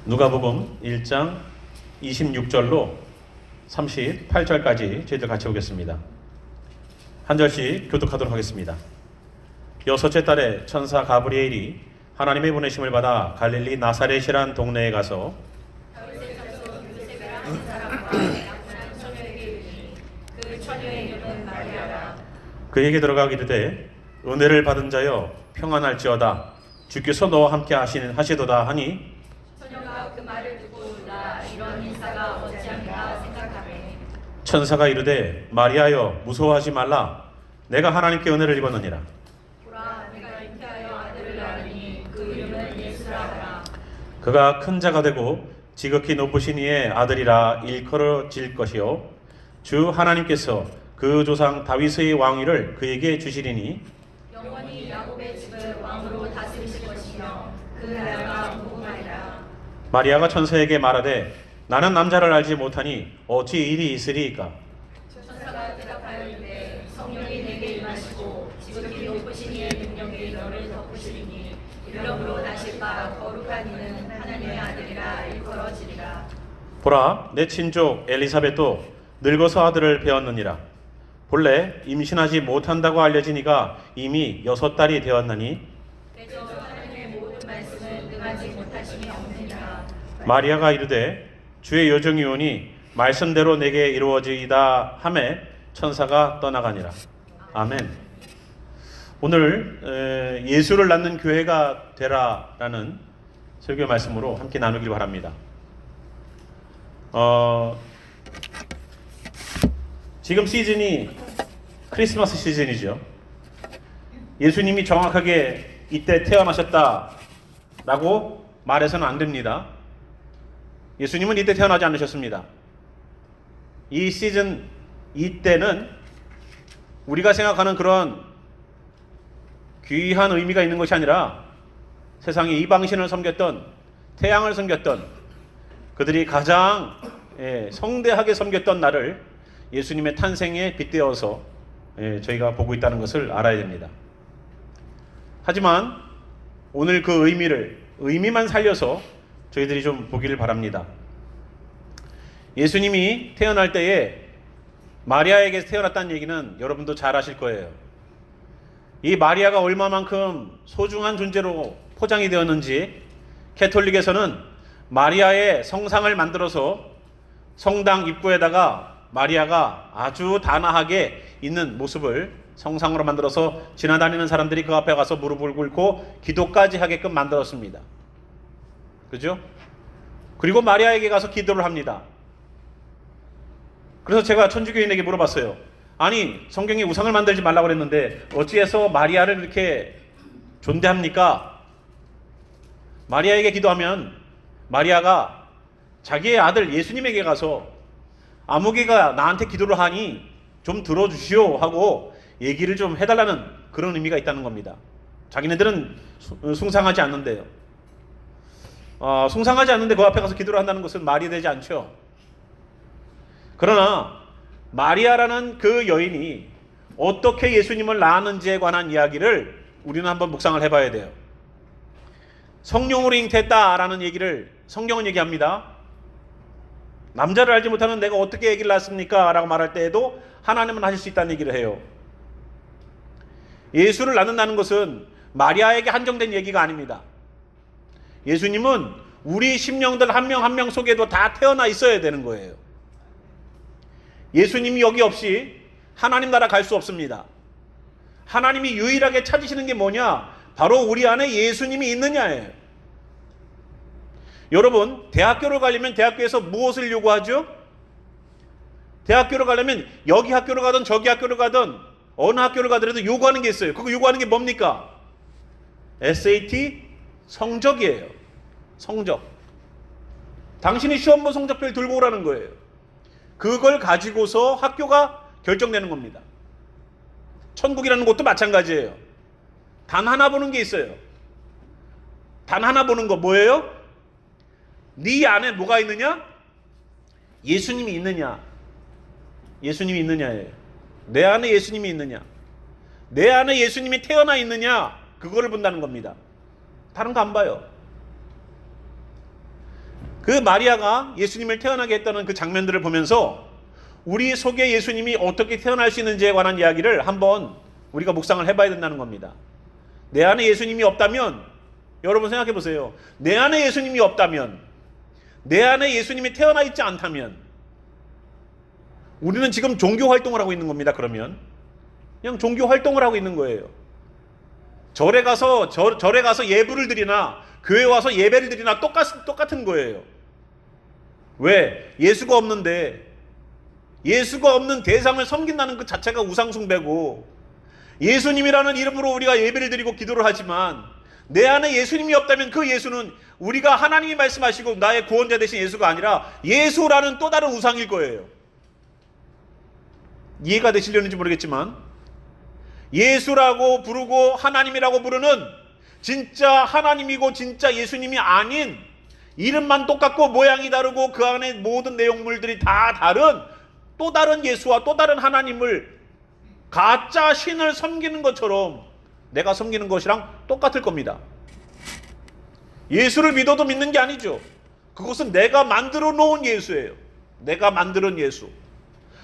누가복음 1장 26절로 38절까지 저희들 같이 보겠습니다. 한 절씩 교독하도록 하겠습니다. 여섯째 달에 천사 가브리엘이 하나님의 보내심을 받아 갈릴리 나사렛이란 동네에 가서 그에게 들어가기 이르되 은혜를 받은 자여 평안할지어다 주께서 너와 함께 하시도다 하니 처녀가 그 말을 듣고 나 이런 인사가 어찌한가 생각하매 천사가 이르되 마리아여 무서워하지 말라 내가 하나님께 은혜를 입었느니라. 보라 내가 잉태하여 아들을 낳으니 그 이름은 예수라 하라. 그가 큰 자가 되고 지극히 높으신 이의 아들이라 일컬어질 것이요 주 하나님께서 그 조상 다윗의 왕위를 그에게 주시리니 영원히 야곱의 집을 왕으로 다스리실 것이며 그 나라가 무궁하리라. 마리아가 천사에게 말하되 나는 남자를 알지 못하니 어찌 일이 있으리이까. 천사가 대답하여 이르되 성령이 내게 임하시고 지극히 높으신 이의 능력이 너를 덮으시리니 이름으로 나실 바 거룩한 이는 하나님의 아들이라 일컬어지리라. 보라 내 친족 엘리사벳도 늙어서 아들을 배웠느니라. 본래 임신하지 못한다고 알려진 이가 이미 6달이 되었나니 대저 하나님의 모든 말씀을 능하지 못하심이 없느니라. 마리아가 이르되 주의 여정이 오니 말씀대로 내게 이루어지이다 하매 천사가 떠나가니라. 아멘. 오늘 예수를 낳는 교회가 되라라는 설교 말씀으로 함께 나누길 바랍니다. 지금 시즌이 크리스마스 시즌이죠. 예수님이 정확하게 이때 태어나셨다라고 말해서는 안 됩니다. 예수님은 이때 태어나지 않으셨습니다. 이 시즌 이때는 우리가 생각하는 그런 귀한 의미가 있는 것이 아니라 세상에 이방신을 섬겼던 태양을 섬겼던 그들이 가장 성대하게 섬겼던 날을 예수님의 탄생에 빗대어서 저희가 보고 있다는 것을 알아야 됩니다. 하지만 오늘 그 의미만 살려서 저희들이 좀 보기를 바랍니다. 예수님이 태어날 때에 마리아에게서 태어났다는 얘기는 여러분도 잘 아실 거예요. 이 마리아가 얼마만큼 소중한 존재로 포장이 되었는지 캐톨릭에서는 마리아의 성상을 만들어서 성당 입구에다가 마리아가 아주 단아하게 있는 모습을 성상으로 만들어서 지나다니는 사람들이 그 앞에 가서 무릎을 꿇고 기도까지 하게끔 만들었습니다. 그죠? 그리고 마리아에게 가서 기도를 합니다. 그래서 제가 천주교인에게 물어봤어요. 아니 성경에 우상을 만들지 말라고 그랬는데 어찌해서 마리아를 이렇게 존대합니까? 마리아에게 기도하면 마리아가 자기의 아들 예수님에게 가서 아무개가 나한테 기도를 하니 좀 들어주시오 하고 얘기를 좀 해달라는 그런 의미가 있다는 겁니다. 자기네들은 숭상하지 않는데요. 숭상하지 않는데 그 앞에 가서 기도를 한다는 것은 말이 되지 않죠. 그러나 마리아라는 그 여인이 어떻게 예수님을 낳았는지에 관한 이야기를 우리는 한번 묵상을 해봐야 돼요. 성령으로 잉태했다라는 얘기를 성경은 얘기합니다. 남자를 알지 못하는 내가 어떻게 아기를 낳았습니까? 라고 말할 때에도 하나님은 하실 수 있다는 얘기를 해요. 예수를 낳는다는 것은 마리아에게 한정된 얘기가 아닙니다. 예수님은 우리 심령들 한 명 한 명 속에도 다 태어나 있어야 되는 거예요. 예수님이 여기 없이 하나님 나라 갈 수 없습니다. 하나님이 유일하게 찾으시는 게 뭐냐? 바로 우리 안에 예수님이 있느냐예요. 여러분, 대학교를 가려면 대학교에서 무엇을 요구하죠? 대학교를 가려면 여기 학교를 가든 저기 학교를 가든 어느 학교를 가더라도 요구하는 게 있어요. 그거 요구하는 게 뭡니까? SAT 성적이에요. 성적. 당신이 시험본 성적표를 들고 오라는 거예요. 그걸 가지고서 학교가 결정되는 겁니다. 천국이라는 것도 마찬가지예요. 단 하나 보는 게 있어요. 단 하나 보는 거 뭐예요? 네 안에 뭐가 있느냐? 예수님이 있느냐? 예수님이 있느냐예요. 내 안에 예수님이 있느냐? 내 안에 예수님이 태어나 있느냐? 그거를 본다는 겁니다. 다른 거 안 봐요. 그 마리아가 예수님을 태어나게 했다는 그 장면들을 보면서 우리 속에 예수님이 어떻게 태어날 수 있는지에 관한 이야기를 한번 우리가 묵상을 해봐야 된다는 겁니다. 내 안에 예수님이 없다면, 여러분 생각해 보세요. 내 안에 예수님이 없다면, 내 안에 예수님이 태어나 있지 않다면 우리는 지금 종교 활동을 하고 있는 겁니다. 그러면 그냥 종교 활동을 하고 있는 거예요. 절에 가서 예불을 드리나 교회 와서 예배를 드리나 똑같은 거예요. 왜? 예수가 없는데, 예수가 없는 대상을 섬긴다는 그 자체가 우상숭배고, 예수님이라는 이름으로 우리가 예배를 드리고 기도를 하지만 내 안에 예수님이 없다면 그 예수는 우리가 하나님이 말씀하시고 나의 구원자 되신 예수가 아니라 예수라는 또 다른 우상일 거예요. 이해가 되시려는지 모르겠지만, 예수라고 부르고 하나님이라고 부르는 진짜 하나님이고 진짜 예수님이 아닌, 이름만 똑같고 모양이 다르고 그 안에 모든 내용물들이 다 다른 또 다른 예수와 또 다른 하나님을, 가짜 신을 섬기는 것처럼 내가 섬기는 것이랑 똑같을 겁니다. 예수를 믿어도 믿는 게 아니죠. 그것은 내가 만들어 놓은 예수예요. 내가 만드는 예수.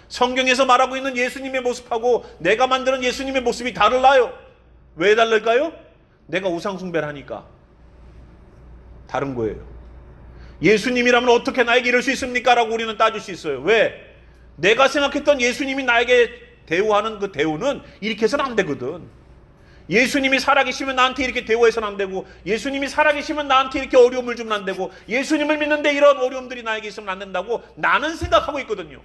성경에서 말하고 있는 예수님의 모습하고 내가 만드는 예수님의 모습이 달라요. 왜 다를까요? 내가 우상숭배를 하니까 다른 거예요. 예수님이라면 어떻게 나에게 이럴 수 있습니까? 라고 우리는 따질 수 있어요. 왜? 내가 생각했던 예수님이 나에게 대우하는 그 대우는 이렇게 해서는 안 되거든. 예수님이 살아계시면 나한테 이렇게 대우해서는 안 되고, 예수님이 살아계시면 나한테 이렇게 어려움을 주면 안 되고, 예수님을 믿는데 이런 어려움들이 나에게 있으면 안 된다고 나는 생각하고 있거든요.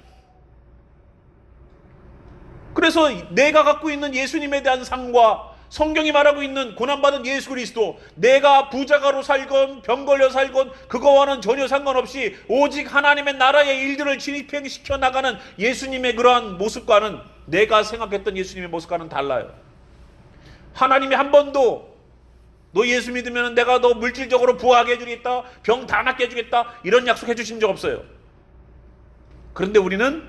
그래서 내가 갖고 있는 예수님에 대한 상과 성경이 말하고 있는 고난받은 예수 그리스도, 내가 부자가로 살건 병 걸려 살건 그거와는 전혀 상관없이 오직 하나님의 나라의 일들을 진행시켜 나가는 예수님의 그러한 모습과는, 내가 생각했던 예수님의 모습과는 달라요. 하나님이 한 번도 너 예수 믿으면 내가 너 물질적으로 부하게 해주겠다, 병 다 낫게 해주겠다, 이런 약속해 주신 적 없어요. 그런데 우리는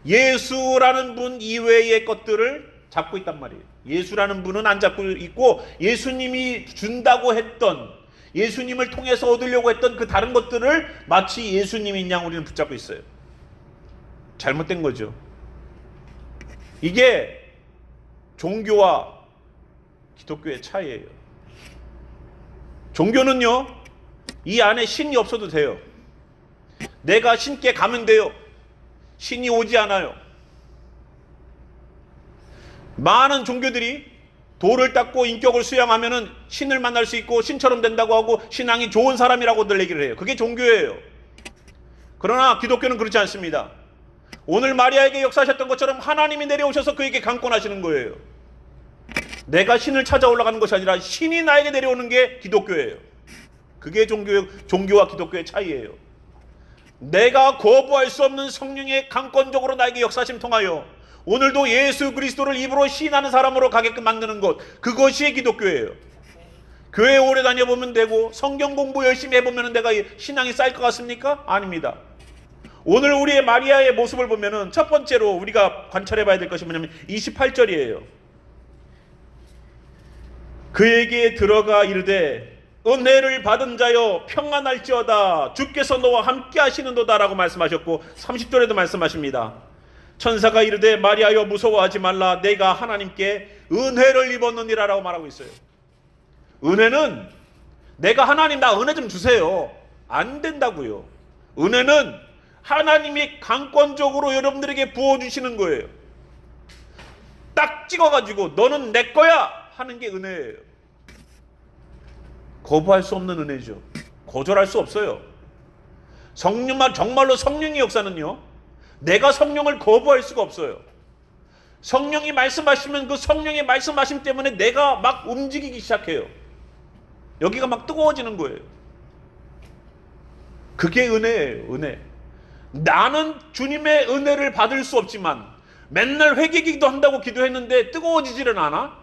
예수라는 분 이외의 것들을 잡고 있단 말이에요. 예수라는 분은 안 잡고 있고, 예수님이 준다고 했던, 예수님을 통해서 얻으려고 했던 그 다른 것들을 마치 예수님인 양 우리는 붙잡고 있어요. 잘못된 거죠. 이게 종교와 기독교의 차이예요. 종교는요, 이 안에 신이 없어도 돼요. 내가 신께 가면 돼요. 신이 오지 않아요. 많은 종교들이 돌을 닦고 인격을 수양하면은 신을 만날 수 있고 신처럼 된다고 하고 신앙이 좋은 사람이라고들 얘기를 해요. 그게 종교예요. 그러나 기독교는 그렇지 않습니다. 오늘 마리아에게 역사하셨던 것처럼 하나님이 내려오셔서 그에게 강권하시는 거예요. 내가 신을 찾아 올라가는 것이 아니라 신이 나에게 내려오는 게 기독교예요. 그게 종교와 기독교의 차이예요. 내가 거부할 수 없는 성령의 강권적으로 나에게 역사심 통하여 오늘도 예수 그리스도를 입으로 시인하는 사람으로 가게끔 만드는 것, 그것이 기독교예요. 교회 오래 다녀보면 되고 성경 공부 열심히 해보면 내가 신앙이 쌓일 것 같습니까? 아닙니다. 오늘 우리의 마리아의 모습을 보면은 첫 번째로 우리가 관찰해 봐야 될 것이 뭐냐면 28절이에요. 그에게 들어가 이르되 은혜를 받은 자여 평안할지어다, 주께서 너와 함께 하시는도다 라고 말씀하셨고, 30절에도 말씀하십니다. 천사가 이르되 마리아여 무서워하지 말라, 내가 하나님께 은혜를 입었느니라 라고 말하고 있어요. 은혜는 내가 하나님 나 은혜 좀 주세요, 안 된다고요. 은혜는 하나님이 강권적으로 여러분들에게 부어주시는 거예요. 딱 찍어가지고 너는 내 거야 하는 게 은혜예요. 거부할 수 없는 은혜죠. 거절할 수 없어요. 정말로 성령의 역사는요, 내가 성령을 거부할 수가 없어요. 성령이 말씀하시면 그 성령의 말씀하심 때문에 내가 막 움직이기 시작해요. 여기가 막 뜨거워지는 거예요. 그게 은혜예요. 은혜. 나는 주님의 은혜를 받을 수 없지만 맨날 회개기도 한다고 기도했는데 뜨거워지지는 않아?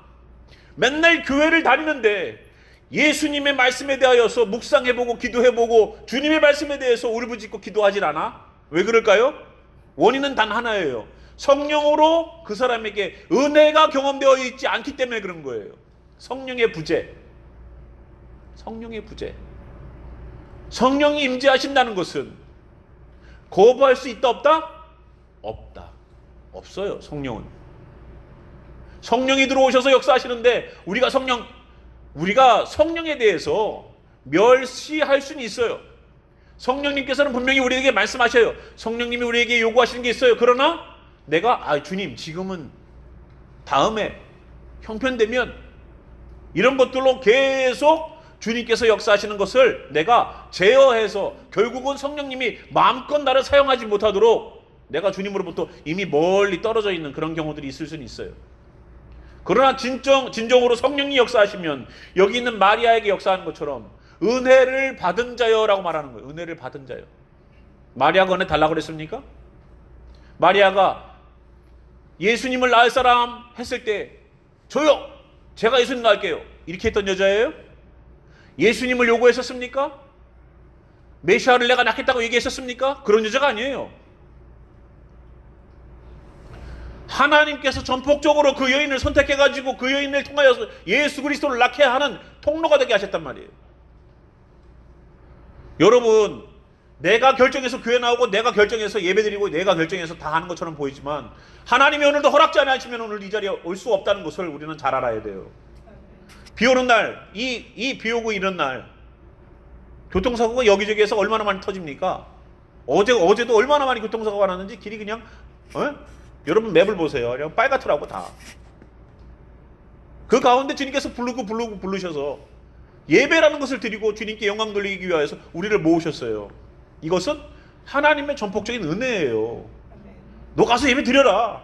맨날 교회를 다니는데 예수님의 말씀에 대하여서 묵상해보고 기도해보고 주님의 말씀에 대해서 울부짖고 기도하질 않아? 왜 그럴까요? 원인은 단 하나예요. 성령으로 그 사람에게 은혜가 경험되어 있지 않기 때문에 그런 거예요. 성령의 부재. 성령의 부재. 성령이 임재하신다는 것은 거부할 수 있다 없다? 없다. 없어요. 성령이 들어오셔서 역사하시는데 우리가 성령에 대해서 멸시할 수는 있어요. 성령님께서는 분명히 우리에게 말씀하셔요. 성령님이 우리에게 요구하시는 게 있어요. 그러나 내가 주님 지금은 다음에 형편되면 이런 것들로 계속 주님께서 역사하시는 것을 내가 제어해서 결국은 성령님이 마음껏 나를 사용하지 못하도록 내가 주님으로부터 이미 멀리 떨어져 있는 그런 경우들이 있을 수는 있어요. 그러나 진정으로 성령이 역사하시면 여기 있는 마리아에게 역사하는 것처럼 은혜를 받은 자여라고 말하는 거예요. 은혜를 받은 자여. 마리아가 은혜 달라고 그랬습니까? 마리아가 예수님을 낳을 사람 했을 때 저요! 제가 예수님 낳을게요. 이렇게 했던 여자예요? 예수님을 요구했었습니까? 메시아를 내가 낳겠다고 얘기했었습니까? 그런 여자가 아니에요. 하나님께서 전폭적으로 그 여인을 선택해가지고 그 여인을 통하여서 예수 그리스도를 낳게 하는 통로가 되게 하셨단 말이에요. 여러분, 내가 결정해서 교회 나오고 내가 결정해서 예배드리고 내가 결정해서 다 하는 것처럼 보이지만 하나님이 오늘도 허락지 않으시면 오늘 이 자리에 올 수 없다는 것을 우리는 잘 알아야 돼요. 비 오는 날, 이 비 오고 이런 날 교통사고가 여기저기에서 얼마나 많이 터집니까? 어제도 얼마나 많이 교통사고가 났는지 길이 그냥 여러분 맵을 보세요. 그냥 빨갛더라고 다. 그 가운데 주님께서 부르셔서 예배라는 것을 드리고 주님께 영광 돌리기 위하여서 우리를 모으셨어요. 이것은 하나님의 전폭적인 은혜예요. 너 가서 예배 드려라.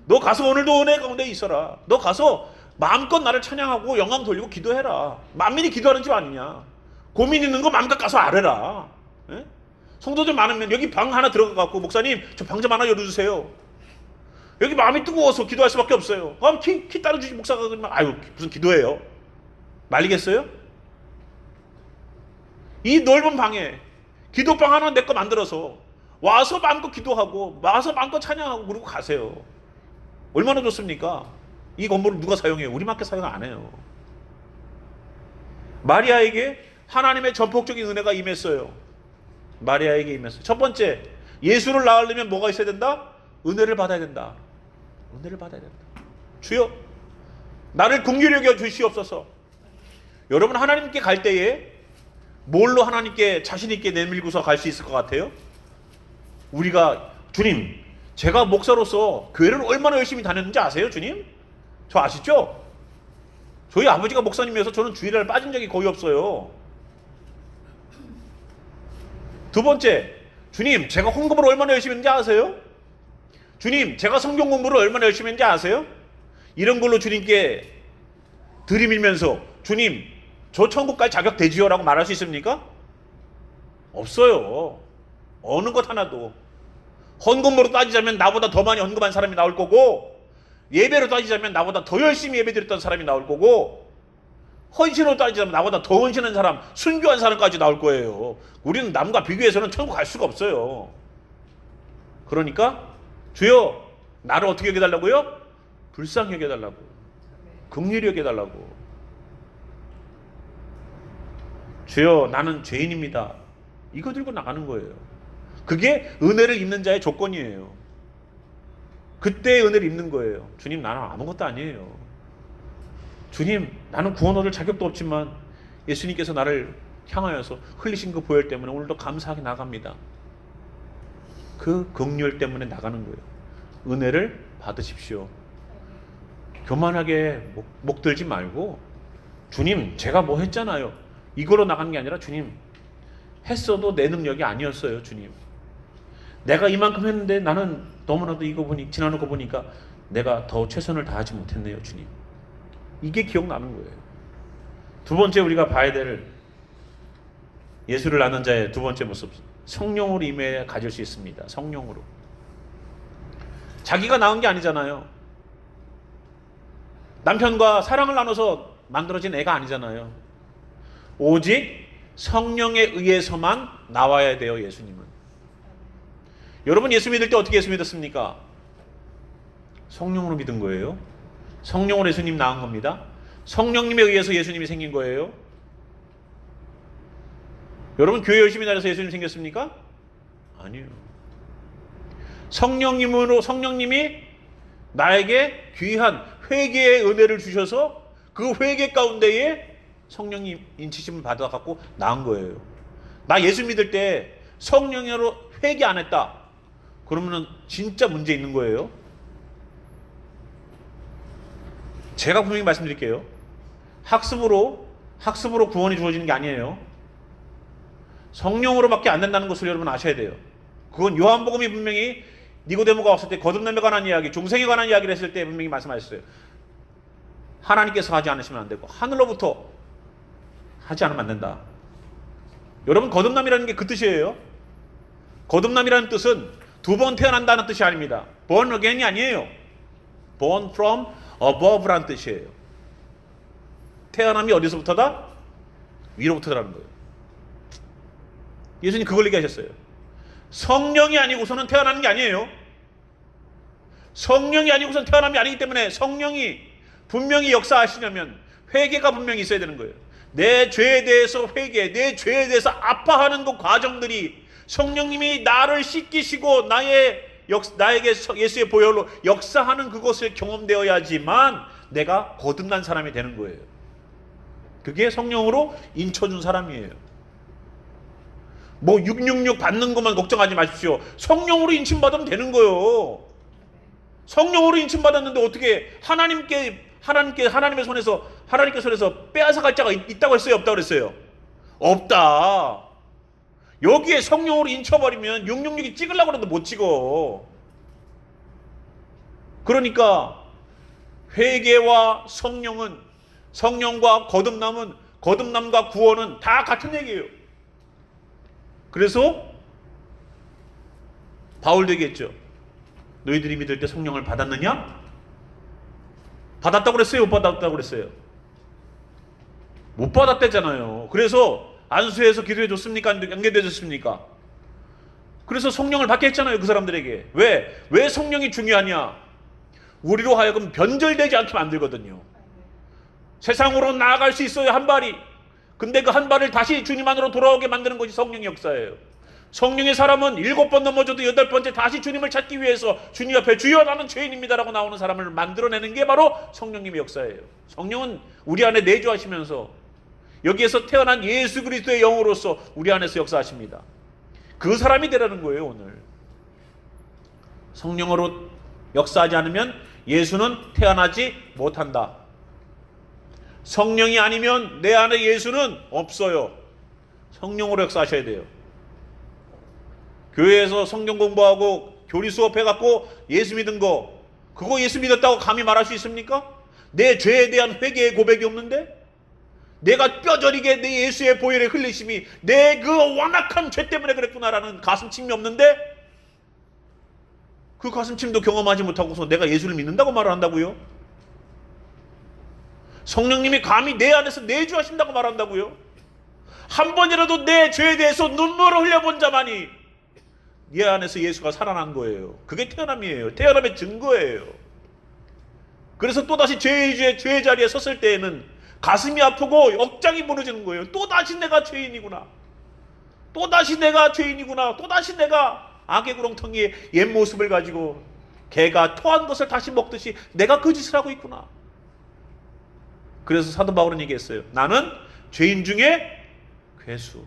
너 가서 오늘도 은혜 가운데 있어라. 너 가서 마음껏 나를 찬양하고 영광 돌리고 기도해라. 만민이 기도하는 집 아니냐. 고민 있는 거 마음껏 가서 아뢰라. 예? 성도들 많으면 여기 방 하나 들어가갖고 목사님 저 방 좀 하나 열어주세요. 여기 마음이 뜨거워서 기도할 수밖에 없어요. 그럼 키 따라주지 목사가 그러면 아유 무슨 기도해요. 말리겠어요? 이 넓은 방에 기도방 하나 내 거 만들어서 와서 마음껏 기도하고 와서 마음껏 찬양하고 그러고 가세요. 얼마나 좋습니까? 이 건물을 누가 사용해요? 우리밖에 사용 안 해요. 마리아에게 하나님의 전폭적인 은혜가 임했어요. 마리아에게 임했어요. 첫 번째, 예수를 낳으려면 뭐가 있어야 된다? 은혜를 받아야 된다. 은혜를 받아야 된다. 주여, 나를 긍휼히 여겨 주시옵소서. 여러분 하나님께 갈 때에 뭘로 하나님께 자신 있게 내밀고서 갈 수 있을 것 같아요? 우리가 주님, 제가 목사로서 교회를 얼마나 열심히 다녔는지 아세요, 주님? 저 아시죠? 저희 아버지가 목사님이어서 저는 주일날 빠진 적이 거의 없어요. 두 번째, 주님, 제가 헌금을 얼마나 열심히 했는지 아세요? 주님, 제가 성경 공부를 얼마나 열심히 했는지 아세요? 이런 걸로 주님께 들이밀면서 주님, 저 천국 갈 자격 되지요? 라고 말할 수 있습니까? 없어요. 어느 것 하나도. 헌금으로 따지자면 나보다 더 많이 헌금한 사람이 나올 거고, 예배로 따지자면 나보다 더 열심히 예배드렸던 사람이 나올 거고, 헌신으로 따지자면 나보다 더 헌신한 사람, 순교한 사람까지 나올 거예요. 우리는 남과 비교해서는 천국 갈 수가 없어요. 그러니까 주여, 나를 어떻게 여겨달라고요? 불쌍히 여겨달라고, 긍휼히 여겨달라고. 주여, 나는 죄인입니다. 이거 들고 나가는 거예요. 그게 은혜를 입는 자의 조건이에요. 그때 은혜를 입는 거예요. 주님, 나는 아무것도 아니에요. 주님, 나는 구원 얻을 자격도 없지만 예수님께서 나를 향하여서 흘리신 그 보혈 때문에 오늘도 감사하게 나갑니다. 그 긍휼 때문에 나가는 거예요. 은혜를 받으십시오. 교만하게 목 들지 말고, 주님, 제가 뭐 했잖아요. 이거로 나가는 게 아니라, 주님, 했어도 내 능력이 아니었어요. 주님, 내가 이만큼 했는데 나는 너무나도 지나놓고 보니까 내가 더 최선을 다하지 못했네요. 주님, 이게 기억나는 거예요. 두 번째 우리가 봐야 될 예수를 아는 자의 두 번째 모습, 성령으로 임해 가질 수 있습니다. 성령으로. 자기가 낳은 게 아니잖아요. 남편과 사랑을 나눠서 만들어진 애가 아니잖아요. 오직 성령에 의해서만 나와야 돼요. 예수님은. 여러분 예수 믿을 때 어떻게 예수 믿었습니까? 성령으로 믿은 거예요. 성령으로 예수님 낳은 겁니다. 성령님에 의해서 예수님이 생긴 거예요. 여러분 교회 열심히 다녀서 예수님 생겼습니까? 아니에요. 성령님이 나에게 귀한 회개의 은혜를 주셔서 그 회개 가운데에 성령님 인치심을 받아갖고 나은 거예요. 나 예수 믿을 때 성령으로 회개 안 했다. 그러면은 진짜 문제 있는 거예요. 제가 분명히 말씀드릴게요. 학습으로 구원이 주어지는 게 아니에요. 성령으로밖에 안 된다는 것을 여러분 아셔야 돼요. 그건 요한복음이 분명히 니고데모가 왔을 때 거듭남에 관한 이야기, 중생에 관한 이야기를 했을 때 분명히 말씀하셨어요. 하나님께서 하지 않으시면 안 되고 하늘로부터 하지 않으면 안 된다. 여러분 거듭남이라는 게 그 뜻이에요. 거듭남이라는 뜻은 두 번 태어난다는 뜻이 아닙니다. born again이 아니에요. born from above라는 뜻이에요. 태어남이 어디서부터다? 위로부터라는 거예요. 예수님 그걸 얘기하셨어요. 성령이 아니고서는 태어나는 게 아니에요. 성령이 아니고서는 태어남이 아니기 때문에 성령이 분명히 역사하시려면 회개가 분명히 있어야 되는 거예요. 내 죄에 대해서 회개, 내 죄에 대해서 아파하는 그 과정들이 성령님이 나를 씻기시고 나에게 예수의 보혈로 역사하는 그것을 경험되어야지만 내가 거듭난 사람이 되는 거예요. 그게 성령으로 인쳐준 사람이에요. 뭐 666 받는 것만 걱정하지 마십시오. 성령으로 인침받으면 되는 거예요. 성령으로 인침받았는데 어떻게 하나님의 손에서 빼앗아갈 자가 있다고 했어요? 없다고 그랬어요? 없다. 여기에 성령으로 인쳐버리면 666이 찍으려고 해도 못 찍어. 그러니까 회개와 성령과 거듭남과 구원은 다 같은 얘기예요. 그래서 바울도 얘기했죠. 너희들이 믿을 때 성령을 받았느냐? 받았다고 그랬어요? 못 받았다고 그랬어요? 못 받았대잖아요. 그래서 안수해서 기도해 줬습니까? 연계돼 줬습니까? 그래서 성령을 받게 했잖아요. 그 사람들에게. 왜 성령이 중요하냐? 우리로 하여금 변절되지 않게 만들거든요. 세상으로 나아갈 수 있어요. 한 발이. 근데 그 한 발을 다시 주님 안으로 돌아오게 만드는 것이 성령의 역사예요. 성령의 사람은 7번 넘어져도 8번째 다시 주님을 찾기 위해서 주님 앞에 주여 나는 죄인입니다라고 나오는 사람을 만들어내는 게 바로 성령님의 역사예요. 성령은 우리 안에 내주하시면서 여기에서 태어난 예수 그리스도의 영으로서 우리 안에서 역사하십니다. 그 사람이 되라는 거예요. 오늘 성령으로 역사하지 않으면 예수는 태어나지 못한다. 성령이 아니면 내 안에 예수는 없어요. 성령으로 역사하셔야 돼요. 교회에서 성경 공부하고 교리 수업해갖고 예수 믿은 거, 그거 예수 믿었다고 감히 말할 수 있습니까? 내 죄에 대한 회개의 고백이 없는데? 내가 뼈저리게 내 예수의 보혈의 흘리심이 내 그 완악한 죄 때문에 그랬구나라는 가슴침이 없는데? 그 가슴침도 경험하지 못하고서 내가 예수를 믿는다고 말을 한다고요? 성령님이 감히 내 안에서 내주하신다고 말한다고요? 한 번이라도 내 죄에 대해서 눈물을 흘려본 자만이 내 안에서 예수가 살아난 거예요. 그게 태어남이에요. 태어남의 증거예요. 그래서 또다시 죄의 자리에 섰을 때에는 가슴이 아프고 억장이 무너지는 거예요. 또다시 내가 죄인이구나. 또다시 내가 죄인이구나. 또다시 내가 악의 구렁텅이에 옛 모습을 가지고 개가 토한 것을 다시 먹듯이 내가 그 짓을 하고 있구나. 그래서 사도 바울은 얘기했어요. 나는 죄인 중에 괴수.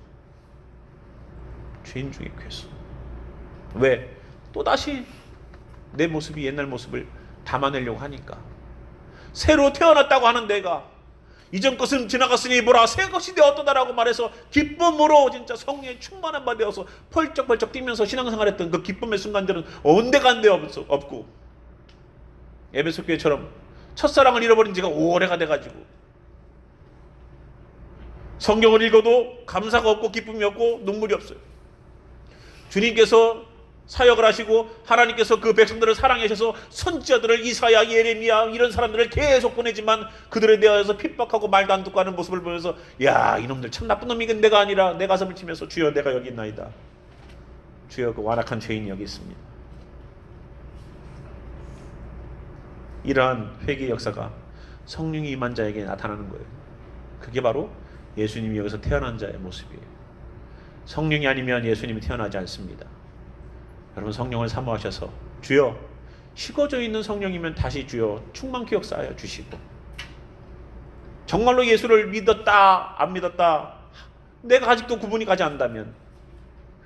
죄인 중에 괴수. 왜? 또다시 내 모습이 옛날 모습을 담아내려고 하니까. 새로 태어났다고 하는 내가 이전 것은 지나갔으니 보라 새 것이 되었도다라고 말해서 기쁨으로 진짜 성령의 충만한 바 되어서 펄쩍펄쩍 뛰면서 신앙생활했던 그 기쁨의 순간들은 온데간데 없고 에베소 교회처럼 첫사랑을 잃어버린 지가 오래가 돼가지고 성경을 읽어도 감사가 없고 기쁨이 없고 눈물이 없어요. 주님께서 사역을 하시고 하나님께서 그 백성들을 사랑하셔서 선지자들을 이사야, 예레미야 이런 사람들을 계속 보내지만 그들에 대하여서 핍박하고 말도 안 듣고 하는 모습을 보면서 야 이놈들 참 나쁜 놈이긴 내가 아니라 내 가슴을 치면서 주여 내가 여기 있나이다. 주여 그 완악한 죄인이 여기 있습니다. 이러한 회개의 역사가 성령이 임한 자에게 나타나는 거예요. 그게 바로 예수님이 여기서 태어난 자의 모습이에요. 성령이 아니면 예수님이 태어나지 않습니다. 여러분, 성령을 사모하셔서 주여, 식어져 있는 성령이면 다시 주여 충만케 역사하여 주시고, 정말로 예수를 믿었다 안 믿었다 내가 아직도 구분이 가지 않는다면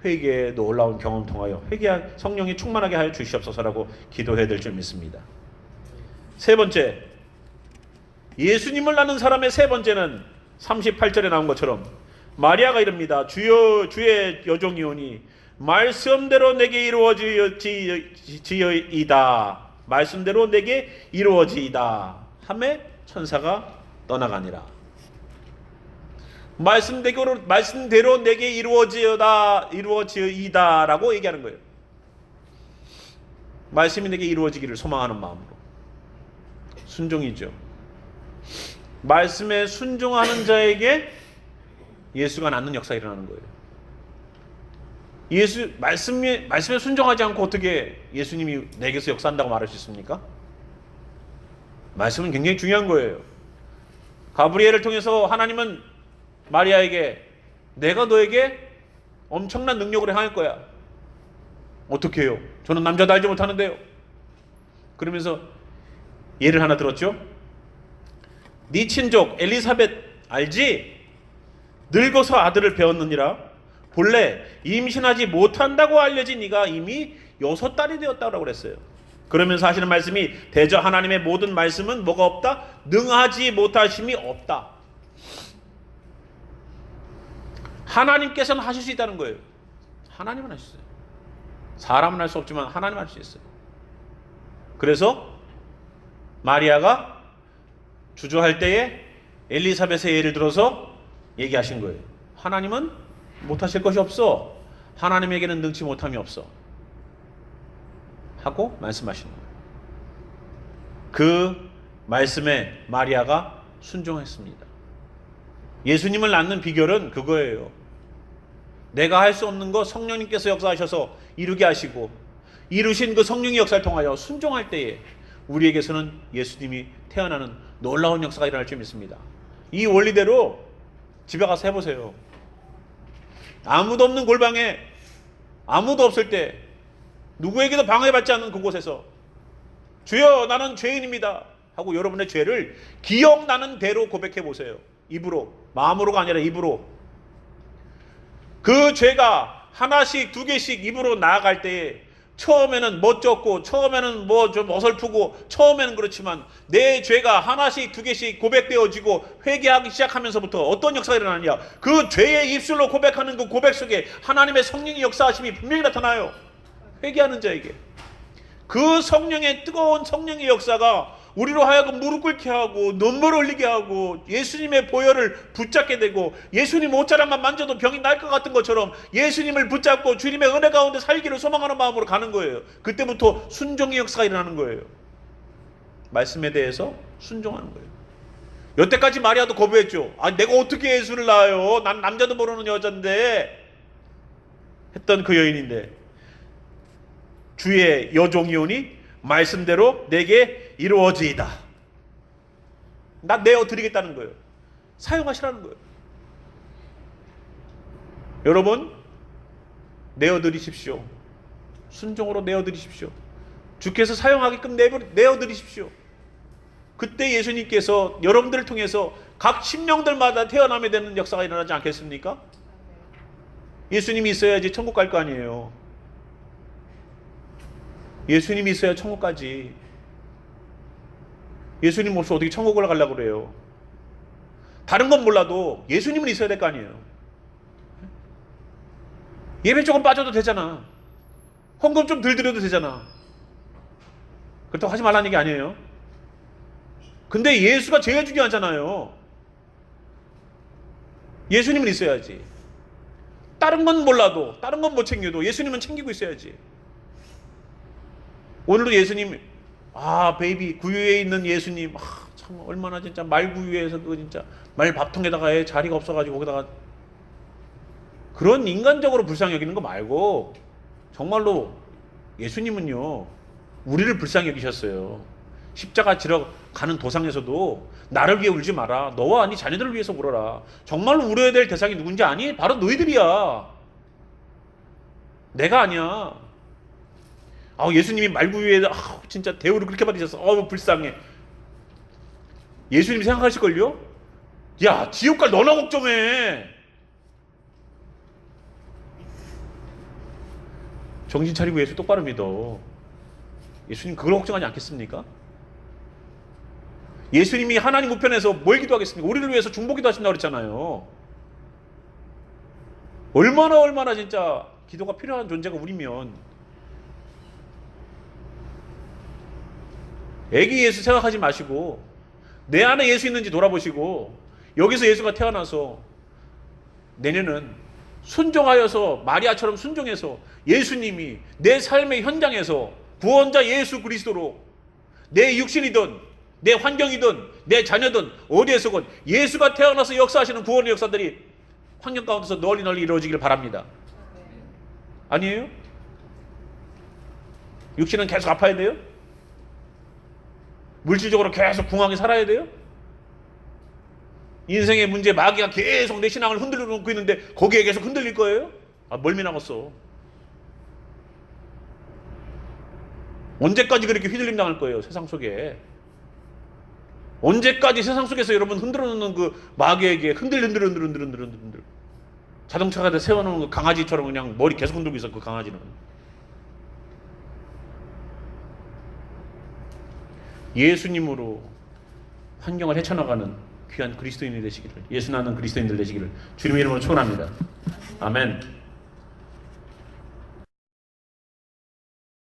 회개의 놀라운 경험 통하여 회개한 성령이 충만하게 하여 주시옵소서라고 기도해야 될 줄 믿습니다. 세 번째, 예수님을 아는 사람의 세 번째는 38절에 나온 것처럼 마리아가 이릅니다. 주여, 주의 여종이오니 말씀대로 내게 이루어지이다. 말씀대로 내게 이루어지이다. 하매 천사가 떠나가니라. 말씀대로 내게 이루어지이다라고 얘기하는 거예요. 말씀이 내게 이루어지기를 소망하는 마음으로. 순종이죠. 말씀에 순종하는 자에게 예수가 낳는 역사가 일어나는 거예요. 말씀에 순종하지 않고 어떻게 예수님이 내게서 역사한다고 말할 수 있습니까? 말씀은 굉장히 중요한 거예요. 가브리엘을 통해서 하나님은 마리아에게 내가 너에게 엄청난 능력을 행할 거야. 어떻게 해요? 저는 남자도 알지 못하는데요. 그러면서 예를 하나 들었죠. 네 친족 엘리사벳 알지? 늙어서 아들을 배웠느니라. 본래 임신하지 못한다고 알려진 네가 이미 6달이 되었다고 그랬어요. 그러면서 하시는 말씀이 대저 하나님의 모든 말씀은 뭐가 없다? 능하지 못하심이 없다. 하나님께서는 하실 수 있다는 거예요. 하나님은 할 수 있어요. 사람은 할 수 없지만 하나님은 할 수 있어요. 그래서 마리아가 주저할 때에 엘리사벳의 예를 들어서 얘기하신 거예요. 하나님은 못하실 것이 없어. 하나님에게는 능치 못함이 없어. 하고 말씀하시는 거예요. 그 말씀에 마리아가 순종했습니다. 예수님을 낳는 비결은 그거예요. 내가 할 수 없는 거 성령님께서 역사하셔서 이루게 하시고, 이루신 그 성령의 역사를 통하여 순종할 때에 우리에게서는 예수님이 태어나는 놀라운 역사가 일어날 줄 믿습니다. 이 원리대로 집에 가서 해보세요. 아무도 없는 골방에, 아무도 없을 때, 누구에게도 방해받지 않는 그곳에서 주여 나는 죄인입니다 하고 여러분의 죄를 기억나는 대로 고백해 보세요. 입으로, 마음으로가 아니라 입으로. 그 죄가 하나씩 두 개씩 입으로 나아갈 때에 처음에는 멋졌고, 처음에는 뭐 좀 어설프고, 처음에는 그렇지만 내 죄가 하나씩 두 개씩 고백되어지고 회개하기 시작하면서부터 어떤 역사가 일어나느냐, 그 죄의 입술로 고백하는 그 고백 속에 하나님의 성령의 역사하심이 분명히 나타나요. 회개하는 자에게 그 성령의 뜨거운 성령의 역사가 우리로 하여금 무릎 꿇게 하고 눈물을 흘리게 하고 예수님의 보혈을 붙잡게 되고, 예수님 옷자락만 만져도 병이 날 것 같은 것처럼 예수님을 붙잡고 주님의 은혜 가운데 살기를 소망하는 마음으로 가는 거예요. 그때부터 순종의 역사가 일어나는 거예요. 말씀에 대해서 순종하는 거예요. 여태까지 마리아도 거부했죠. 내가 어떻게 예수를 낳아요? 난 남자도 모르는 여잔데 했던 그 여인인데, 주의 여종이오니 말씀대로 내게 이루어지이다. 나 내어드리겠다는 거예요. 사용하시라는 거예요. 여러분, 내어드리십시오. 순종으로 내어드리십시오. 주께서 사용하게끔 내어드리십시오. 그때 예수님께서 여러분들을 통해서 각 심령들마다 태어나게 되는 역사가 일어나지 않겠습니까? 예수님이 있어야지 천국 갈 거 아니에요. 예수님이 있어야 천국 가지. 예수님 없이 어떻게 천국을 가려고 그래요? 다른 건 몰라도 예수님은 있어야 될 거 아니에요. 예배 조금 빠져도 되잖아. 헌금 좀 덜 드려도 되잖아. 그렇다고 하지 말라는 얘기 아니에요. 근데 예수가 제일 중요하잖아요. 예수님은 있어야지. 다른 건 몰라도, 다른 건 못 챙겨도 예수님은 챙기고 있어야지. 오늘도 예수님, 베이비 구유에 있는 예수님, 참 얼마나 진짜 말 구유에서 그 진짜 말 밥통에다가 자리가 없어가지고 거기다가, 그런 인간적으로 불쌍히 여기는 거 말고 정말로 예수님은요 우리를 불쌍히 여기셨어요. 십자가 지러 가는 도상에서도 나를 위해 울지 마라, 너와 네 자녀들을 위해서 울어라. 정말로 울어야 될 대상이 누군지 아니? 바로 너희들이야. 내가 아니야. 예수님이 말구 위에 진짜 대우를 그렇게 받으셨어. 불쌍해. 예수님 생각하실걸요? 야, 지옥 갈 너나 걱정해. 정신 차리고 예수 똑바로 믿어. 예수님 그걸 걱정하지 않겠습니까? 예수님이 하나님 우편에서 뭘 기도하겠습니까? 우리를 위해서 중보기도 하신다고 그랬잖아요. 얼마나 진짜 기도가 필요한 존재가 우리면. 애기 예수 생각하지 마시고 내 안에 예수 있는지 돌아보시고, 여기서 예수가 태어나서 내년은 순종하여서 마리아처럼 순종해서 예수님이 내 삶의 현장에서 구원자 예수 그리스도로 내 육신이든 내 환경이든 내 자녀든 어디에서건 예수가 태어나서 역사하시는 구원의 역사들이 환경 가운데서 널리 이루어지길 바랍니다. 아니에요? 육신은 계속 아파야 돼요? 물질적으로 계속 궁하게 살아야 돼요? 인생의 문제 마귀가 계속 내 신앙을 흔들어 놓고 있는데 거기에 계속 흔들릴 거예요? 멀미 나갔어. 언제까지 그렇게 휘둘림 당할 거예요, 세상 속에? 언제까지 세상 속에서 여러분 흔들어 놓는 그 마귀에게 흔들 자동차가 세워놓은 그 강아지처럼 그냥 머리 계속 흔들고 있어. 그 강아지는 예수님으로 환경을 헤쳐나가는 귀한 그리스도인이 되시기를, 예수 나는 그리스도인들 되시기를 주님의 이름으로 축원합니다. 아멘.